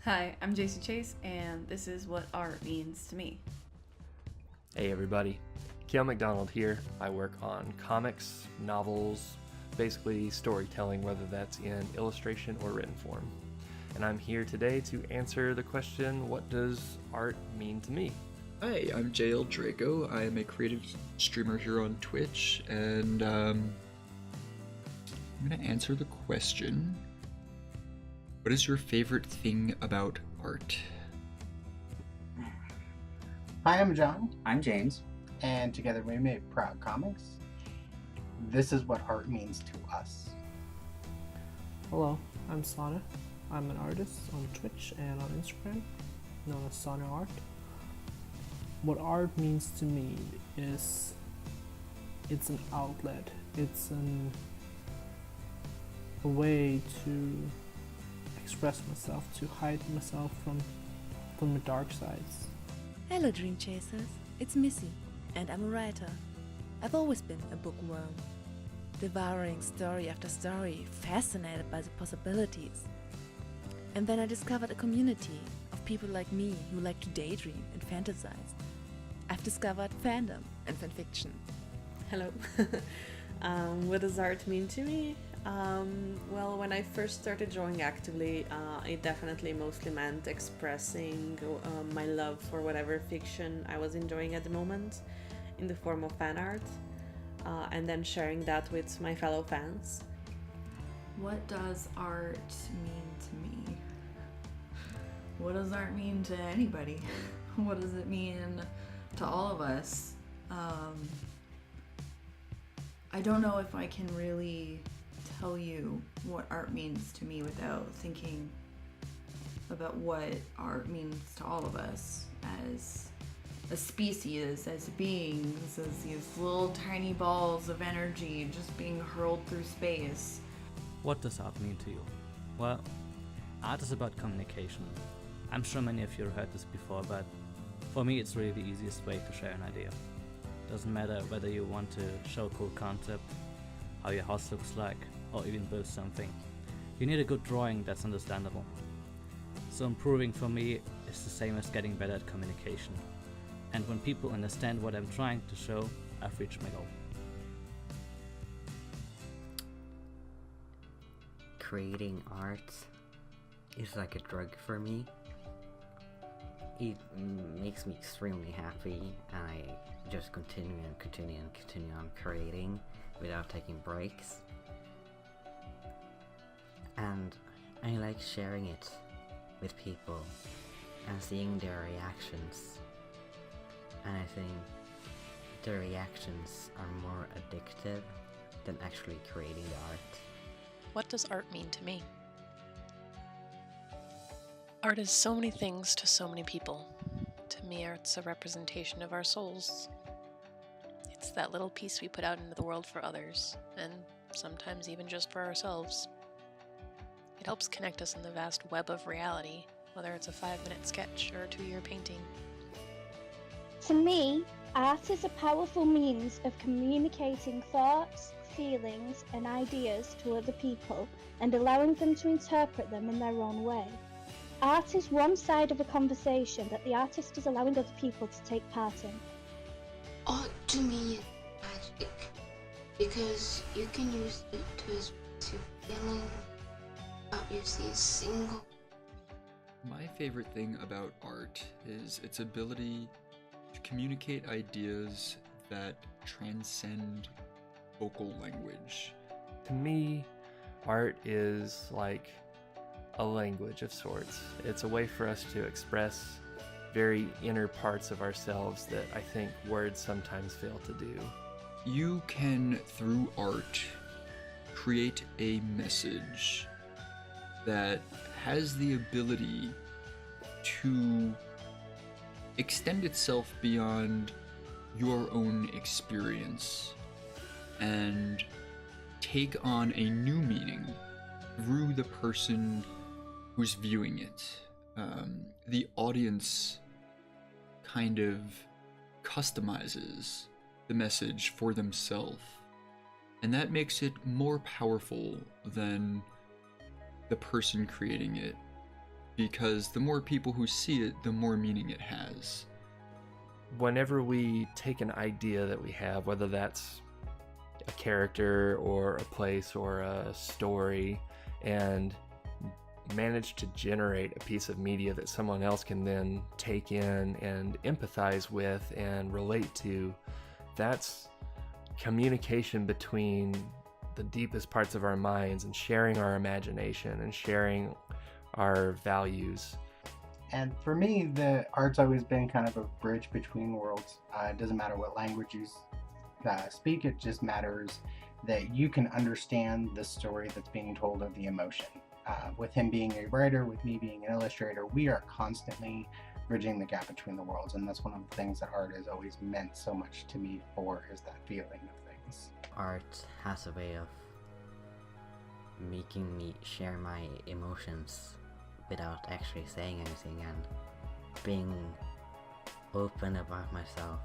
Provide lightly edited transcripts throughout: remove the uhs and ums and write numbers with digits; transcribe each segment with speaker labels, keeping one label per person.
Speaker 1: Hi, I'm Jacey, and this is what art means to me.
Speaker 2: Hey everybody, KAEL McDonald here. I work on comics, novels, basically storytelling, whether that's in illustration or written form. And I'm here today to answer the question, what does art mean to me?
Speaker 3: Hi, I'm JAYEL DRACO. I am a creative streamer here on Twitch, and I'm gonna answer the question, what is your favorite thing about art?
Speaker 4: Hi, I'm John.
Speaker 5: I'm James.
Speaker 4: And together we make Proud Comics. This is what art means to us.
Speaker 6: Hello, I'm SONNEART. I'm an artist on Twitch and on Instagram, known as SONNEART. What art means to me is it's an outlet. It's a way to express myself, to hide myself from the dark sides.
Speaker 7: Hello Dreamchasers, it's Missy, and I'm a writer. I've always been a bookworm, devouring story after story, fascinated by the possibilities. And then I discovered a community of people like me who like to daydream and fantasize. I've discovered fandom and fanfiction.
Speaker 1: Hello. What does art mean to me? Well, when I first started drawing actively, it definitely mostly meant expressing my love for whatever fiction I was enjoying at the moment in the form of fan art, and then sharing that with my fellow fans.
Speaker 8: What does art mean to me? What does art mean to anybody? What does it mean to all of us? I don't know if I can really tell you what art means to me without thinking about what art means to all of us as a species, as beings, as these little tiny balls of energy just being hurled through space.
Speaker 9: What does art mean to you? Well, art is about communication. I'm sure many of you have heard this before, but for me it's really the easiest way to share an idea. Doesn't matter whether you want to show a cool concept, how your house looks like, or even build something. You need a good drawing that's understandable. So improving for me is the same as getting better at communication. And when people understand what I'm trying to show, I've reached my goal.
Speaker 5: Creating art is like a drug for me. It makes me extremely happy, and I just continue on creating without taking breaks. And I like sharing it with people and seeing their reactions. And I think the reactions are more addictive than actually creating the art.
Speaker 10: What does art mean to me? Art is so many things to so many people. To me, art's a representation of our souls. It's that little piece we put out into the world for others, and sometimes even just for ourselves. It helps connect us in the vast web of reality, whether it's a 5-minute sketch or a 2-year painting.
Speaker 11: To me, art is a powerful means of communicating thoughts, feelings, and ideas to other people and allowing them to interpret them in their own way. Art is one side of a conversation that the artist is allowing other people to take part in.
Speaker 12: Art to me is magic, because you can use it to express your feelings without using a single.
Speaker 3: My favorite thing about art is its ability to communicate ideas that transcend vocal language.
Speaker 2: To me, art is like a language of sorts. It's a way for us to express very inner parts of ourselves that I think words sometimes fail to do.
Speaker 3: You can, through art, create a message that has the ability to extend itself beyond your own experience and take on a new meaning through the person who's viewing it. The audience kind of customizes the message for themselves, and that makes it more powerful than the person creating it because the more people who see it, the more meaning it has.
Speaker 2: Whenever we take an idea that we have, whether that's a character or a place or a story, and manage to generate a piece of media that someone else can then take in and empathize with and relate to, that's communication between the deepest parts of our minds and sharing our imagination and sharing our values.
Speaker 4: And for me, the art's always been kind of a bridge between worlds. It doesn't matter what language you speak, it just matters that you can understand the story that's being told of the emotion. With him being a writer, with me being an illustrator, we are constantly bridging the gap between the worlds, and that's one of the things that art has always meant so much to me for, is that feeling of things.
Speaker 5: Art has a way of making me share my emotions without actually saying anything, and being open about myself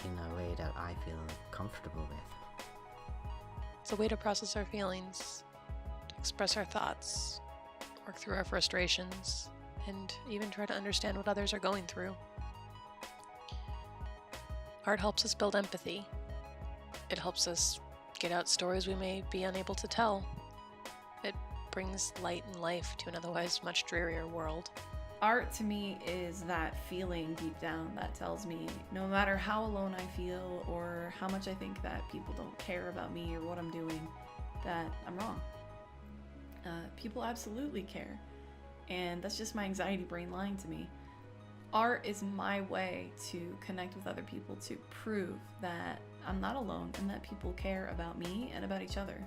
Speaker 5: in a way that I feel comfortable with.
Speaker 10: It's a way to process our feelings, to express our thoughts, work through our frustrations, and even try to understand what others are going through. Art helps us build empathy. It helps us get out stories we may be unable to tell. It brings light and life to an otherwise much drearier world.
Speaker 13: Art to me is that feeling deep down that tells me no matter how alone I feel or how much I think that people don't care about me or what I'm doing, that I'm wrong. People absolutely care, and that's just my anxiety brain lying to me. Art is my way to connect with other people, to prove that I'm not alone and that people care about me and about each other.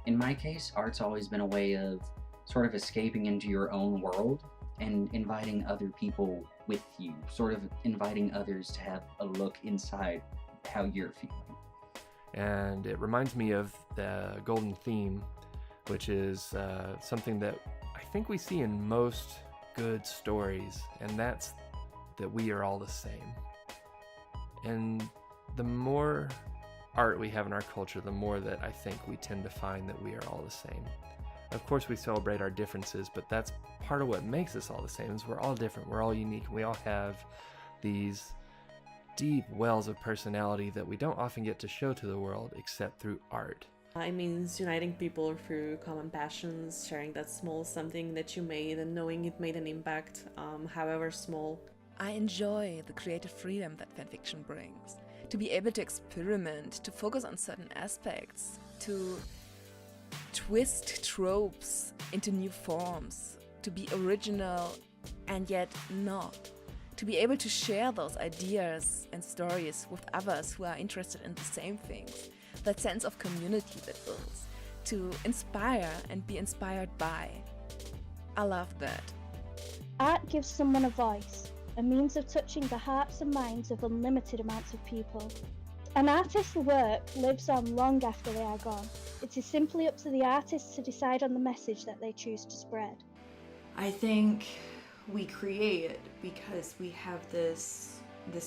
Speaker 14: In my case, art's always been a way of sort of escaping into your own world and inviting other people with you, sort of inviting others to have a look inside how you're feeling.
Speaker 2: And it reminds me of the golden theme, which is something that I think we see in most good stories, and that's that we are all the same. And the more art we have in our culture, the more that I think we tend to find that we are all the same. Of course, we celebrate our differences, but that's part of what makes us all the same, is we're all different, we're all unique, we all have these deep wells of personality that we don't often get to show to the world except through art.
Speaker 1: It means uniting people through common passions, sharing that small something that you made and knowing it made an impact, however small.
Speaker 7: I enjoy the creative freedom that fanfiction brings. To be able to experiment, to focus on certain aspects, to twist tropes into new forms, to be original and yet not. To be able to share those ideas and stories with others who are interested in the same things. That sense of community that builds. To inspire and be inspired by. I love that.
Speaker 11: Art gives someone a voice, a means of touching the hearts and minds of unlimited amounts of people. An artist's work lives on long after they are gone. It is simply up to the artists to decide on the message that they choose to spread.
Speaker 8: I think we create because we have this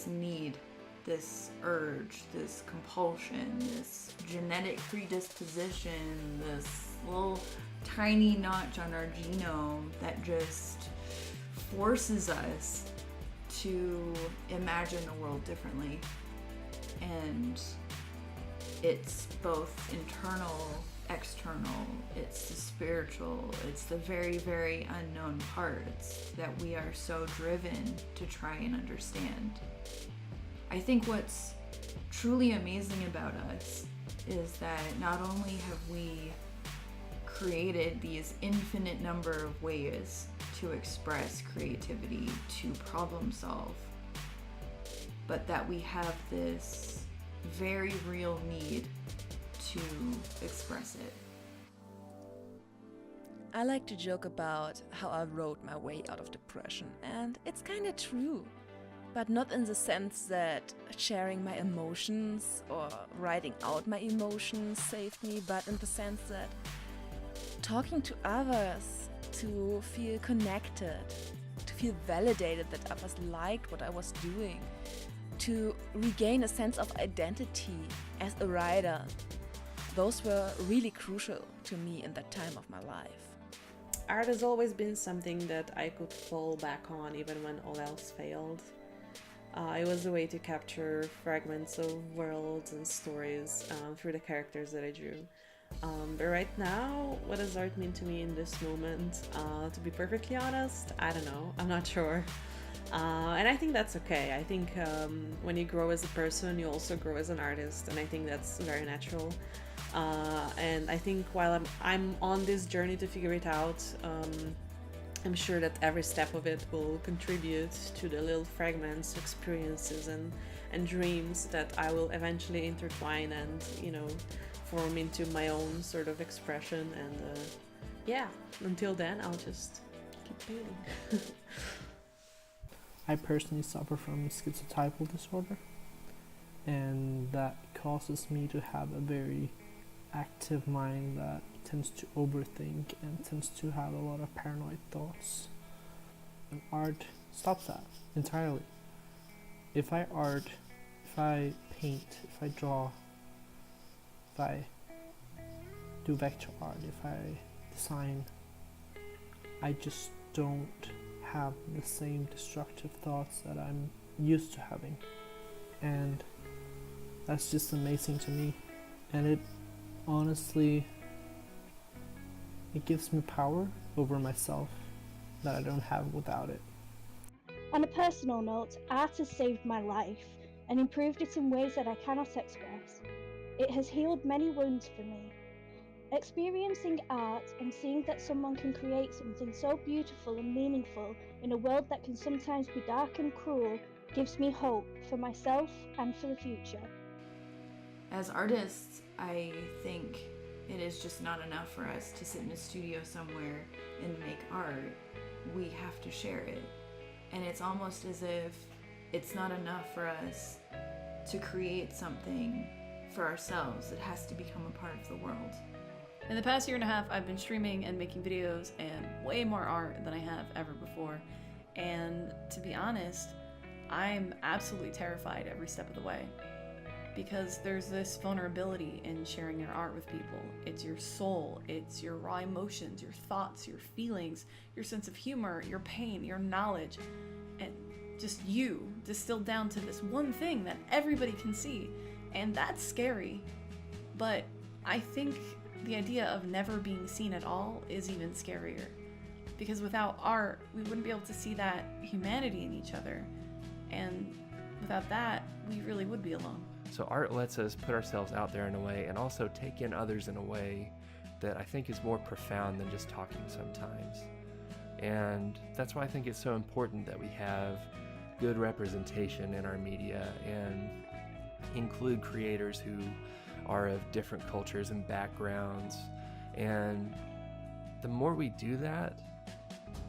Speaker 8: need, this urge, this compulsion, this genetic predisposition, this little tiny notch on our genome that just forces us to imagine the world differently. And it's both internal, external, it's the spiritual, it's the very, very unknown parts that we are so driven to try and understand. I think what's truly amazing about us is that not only have we created these infinite number of ways to express creativity, to problem solve, but that we have this very real need to express it.
Speaker 7: I like to joke about how I wrote my way out of depression, and it's kinda true. But not in the sense that sharing my emotions or writing out my emotions saved me, but in the sense that talking to others to feel connected, to feel validated that others liked what I was doing, to regain a sense of identity as a writer. Those were really crucial to me in that time of my life.
Speaker 1: art has always been something that I could fall back on even when all else failed. It was a way to capture fragments of worlds and stories through the characters that I drew. But right now, what does art mean to me in this moment? To be perfectly honest, I don't know. I'm not sure. And I think that's okay. I think when you grow as a person, you also grow as an artist, and I think that's very natural. And I think while I'm on this journey to figure it out, I'm sure that every step of it will contribute to the little fragments, experiences, and dreams that I will eventually intertwine and, you know, form into my own sort of expression. And yeah, until then, I'll just keep painting.
Speaker 6: I personally suffer from schizotypal disorder, and that causes me to have a very active mind that tends to overthink and tends to have a lot of paranoid thoughts. And art stops that entirely. If I art, if I paint, if I draw, if I do vector art, if I design, I just don't have the same destructive thoughts that I'm used to having. And that's just amazing to me. And it honestly, it gives me power over myself that I don't have without it.
Speaker 11: On a personal note, art has saved my life and improved it in ways that I cannot express. It has healed many wounds for me. Experiencing art and seeing that someone can create something so beautiful and meaningful in a world that can sometimes be dark and cruel gives me hope for myself and for the future.
Speaker 8: As artists, I think it is just not enough for us to sit in a studio somewhere and make art. We have to share it. And it's almost as if it's not enough for us to create something for ourselves. It has to become a part of the world.
Speaker 13: In the past year and a half, I've been streaming and making videos and way more art than I have ever before. And to be honest, I'm absolutely terrified every step of the way. Because there's this vulnerability in sharing your art with people. It's your soul, it's your raw emotions, your thoughts, your feelings, your sense of humor, your pain, your knowledge, and just you distilled down to this one thing that everybody can see. And that's scary. But I think the idea of never being seen at all is even scarier. Because without art, we wouldn't be able to see that humanity in each other. And without that, we really would be alone.
Speaker 2: So art lets us put ourselves out there in a way and also take in others in a way that I think is more profound than just talking sometimes. And that's why I think it's so important that we have good representation in our media and include creators who are of different cultures and backgrounds. And the more we do that,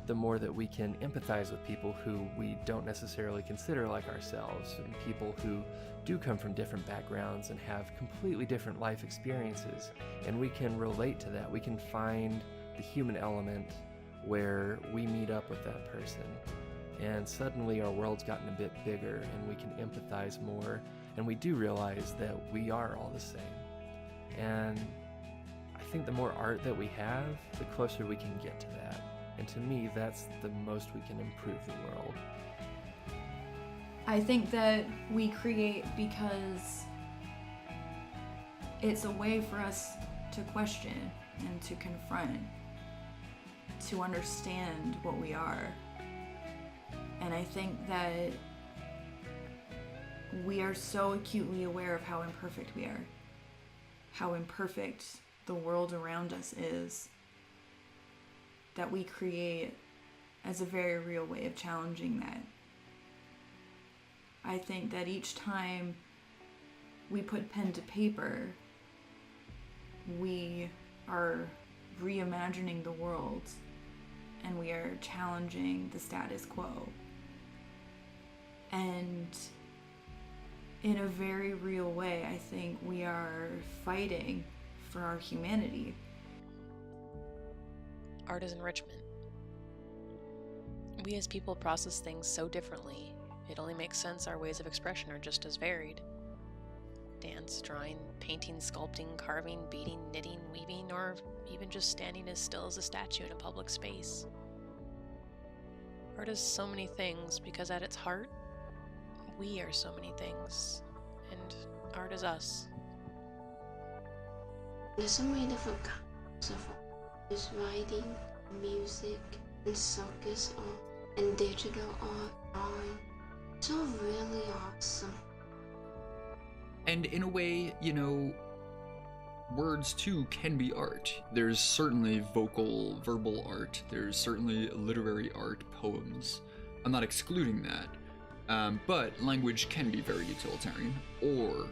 Speaker 2: the more that we can empathize with people who we don't necessarily consider like ourselves, and people who do come from different backgrounds and have completely different life experiences. And we can relate to that. We can find the human element where we meet up with that person. And suddenly our world's gotten a bit bigger and we can empathize more, and we do realize that we are all the same. And I think the more art that we have, the closer we can get to that. And to me, that's the most we can improve the world.
Speaker 8: I think that we create because it's a way for us to question and to confront, to understand what we are. And I think that we are so acutely aware of how imperfect we are, how imperfect the world around us is, that we create as a very real way of challenging that. I think that each time we put pen to paper, we are reimagining the world and we are challenging the status quo. And in a very real way, I think we are fighting for our humanity.
Speaker 10: Art is enrichment. We as people process things so differently. It only makes sense our ways of expression are just as varied. dance, drawing, painting, sculpting, carving, beading, knitting, weaving, or even just standing as still as a statue in a public space. Art is so many things because at its heart, we are so many things, and art is us.
Speaker 12: There's so many different kinds of art. There's writing, music, and circus art, and digital art, drawing. It's all really awesome.
Speaker 3: And in a way, you know, words too can be art. There's certainly verbal art. There's certainly literary art, poems. I'm not excluding that. But language can be very utilitarian, or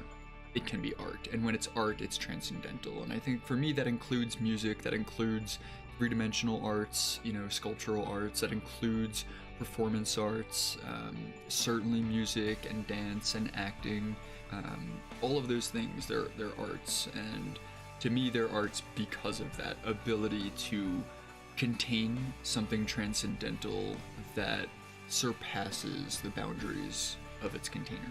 Speaker 3: it can be art. And when it's art, it's transcendental. And I think for me, that includes music, that includes three-dimensional arts, you know, sculptural arts, that includes performance arts, certainly music and dance and acting. All of those things, they're arts, and to me they're arts because of that ability to contain something transcendental that surpasses the boundaries of its container.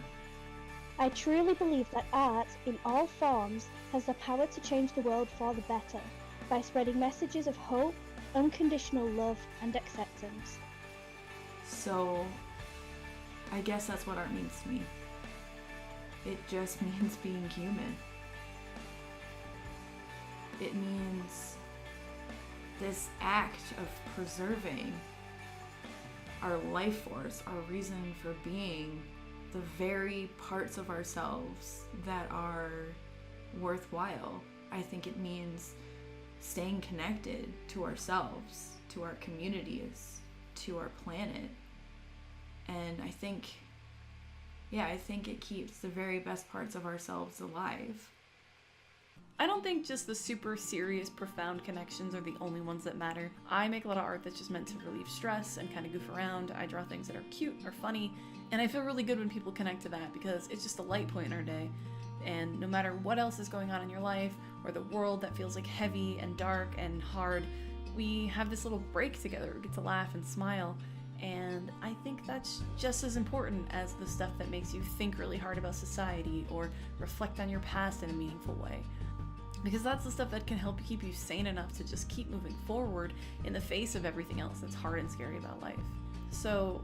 Speaker 11: I truly believe that art, in all forms, has the power to change the world for the better, by spreading messages of hope, unconditional love, and acceptance.
Speaker 8: So, I guess that's what art means to me. It just means being human. It means this act of preserving our life force, our reason for being, the very parts of ourselves that are worthwhile. I think it means staying connected to ourselves, to our communities, to our planet. And I think it keeps the very best parts of ourselves alive.
Speaker 13: I don't think just the super serious, profound connections are the only ones that matter. I make a lot of art that's just meant to relieve stress and kind of goof around. I draw things that are cute or funny, and I feel really good when people connect to that because it's just a light point in our day. And no matter what else is going on in your life, or the world that feels like heavy and dark and hard, we have this little break together. We get to laugh and smile. And I think that's just as important as the stuff that makes you think really hard about society or reflect on your past in a meaningful way. Because that's the stuff that can help keep you sane enough to just keep moving forward in the face of everything else that's hard and scary about life. So,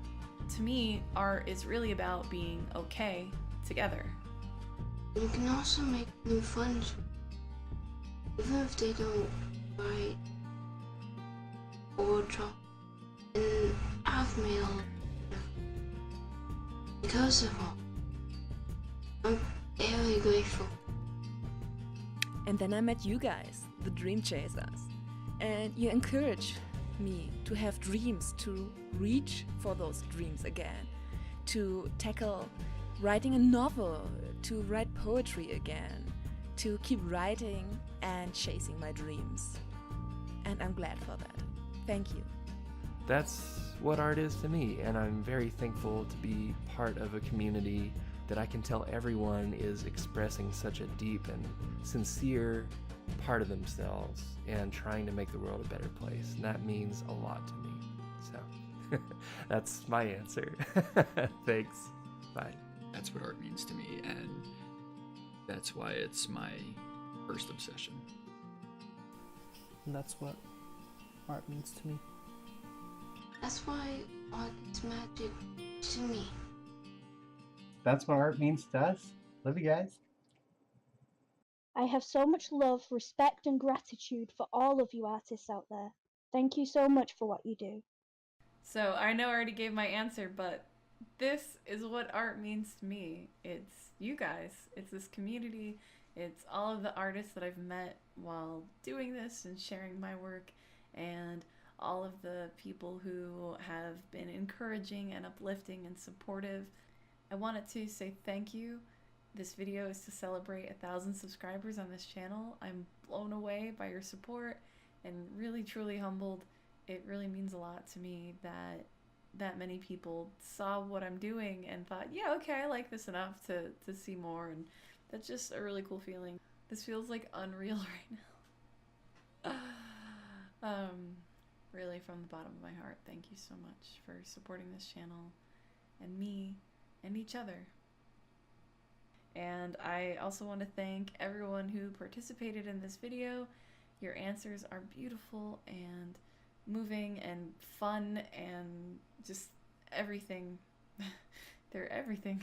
Speaker 13: to me, art is really about being okay together.
Speaker 12: You can also make new friends, even if they don't write or draw. And I've made a lot because of all. I'm very grateful.
Speaker 7: And then I met you guys, the Dreamchasers, and you encouraged me to have dreams, to reach for those dreams again, to tackle writing a novel, to write poetry again, to keep writing and chasing my dreams. And I'm glad for that. Thank you.
Speaker 2: That's what art is to me, and I'm very thankful to be part of a community that I can tell everyone is expressing such a deep and sincere part of themselves and trying to make the world a better place. And that means a lot to me. So that's my answer. Thanks. Bye.
Speaker 3: That's what art means to me, and that's why it's my first obsession.
Speaker 6: And that's what art means to me.
Speaker 12: That's why art is magic to me.
Speaker 4: That's what art means to us. Love you guys.
Speaker 11: I have so much love, respect, and gratitude for all of you artists out there. Thank you so much for what you do.
Speaker 13: So I know I already gave my answer, but this is what art means to me. It's you guys. It's this community. It's all of the artists that I've met while doing this and sharing my work, and all of the people who have been encouraging and uplifting and supportive. I wanted to say thank you. This video is to celebrate 1,000 subscribers on this channel. I'm blown away by your support and really truly humbled. It really means a lot to me that many people saw what I'm doing and thought, yeah, okay, I like this enough to see more, and that's just a really cool feeling. This feels like unreal right now. Really from the bottom of my heart, thank you so much for supporting this channel and me and each other. And I also want to thank everyone who participated in this video. Your answers are beautiful and moving and fun and just everything. They're everything.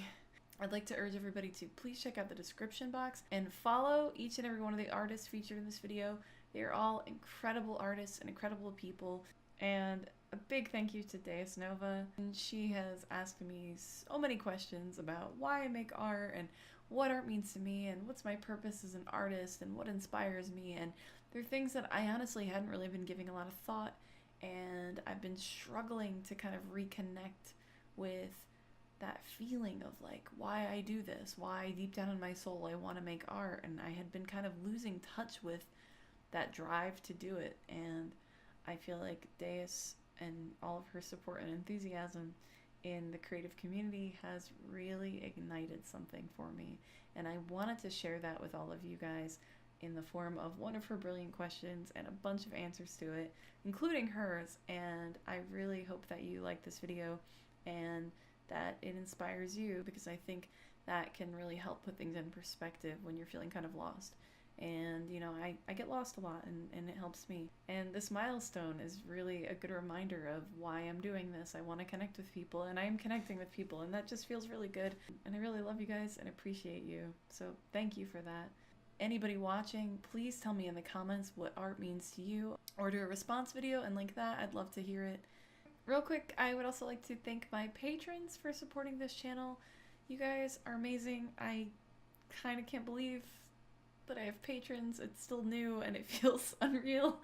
Speaker 13: I'd like to urge everybody to please check out the description box and follow each and every one of the artists featured in this video. They are all incredible artists and incredible people. And a big thank you to DEUSNOVA. And she has asked me so many questions about why I make art and what art means to me and what's my purpose as an artist and what inspires me. And they're things that I honestly hadn't really been giving a lot of thought, and I've been struggling to kind of reconnect with that feeling of like why I do this, why deep down in my soul I want to make art, and I had been kind of losing touch with that drive to do it. And I feel like Deus and all of her support and enthusiasm in the creative community has really ignited something for me, and I wanted to share that with all of you guys in the form of one of her brilliant questions and a bunch of answers to it, including hers. And I really hope that you like this video and that it inspires you, because I think that can really help put things in perspective when you're feeling kind of lost. And you know, I get lost a lot, and it helps me. And this milestone is really a good reminder of why I'm doing this. I want to connect with people, and I am connecting with people, and that just feels really good. And I really love you guys and appreciate you. So thank you for that. Anybody watching, please tell me in the comments what art means to you, or do a response video and link that. I'd love to hear it. Real quick, I would also like to thank my patrons for supporting this channel. You guys are amazing. I kind of can't believe that I have patrons. It's still new and it feels unreal.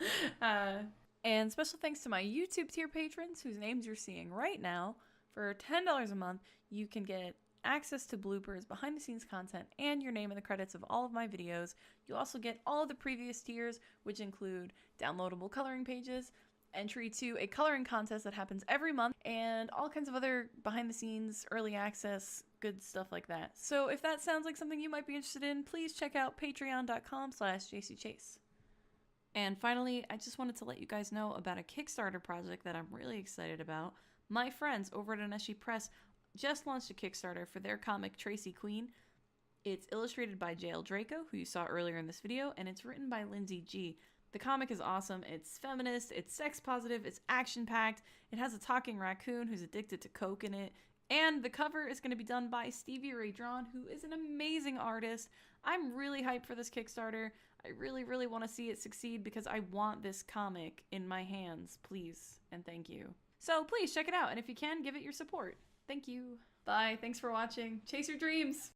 Speaker 13: And special thanks to my YouTube tier patrons, whose names you're seeing right now. For $10 a month, you can get access to bloopers, behind the scenes content, and your name in the credits of all of my videos. You'll also get all of the previous tiers, which include downloadable coloring pages, entry to a coloring contest that happens every month, and all kinds of other behind the scenes, early access, good stuff like that. So if that sounds like something you might be interested in, please check out patreon.com/JaceyChase. And finally, I just wanted to let you guys know about a Kickstarter project that I'm really excited about. My friends over at NSG Press just launched a Kickstarter for their comic Tracy Queen. It's illustrated by JAYEL DRACO, who you saw earlier in this video, and it's written by Lindsay G. The comic is awesome. It's feminist, it's sex positive, it's action-packed, it has a talking raccoon who's addicted to coke in it, and the cover is going to be done by Stevie Ray Drawn, who is an amazing artist. I'm really hyped for this Kickstarter. I really, really want to see it succeed, because I want this comic in my hands, please, and thank you. So please check it out, and if you can, give it your support. Thank you. Bye. Thanks for watching. Chase your dreams.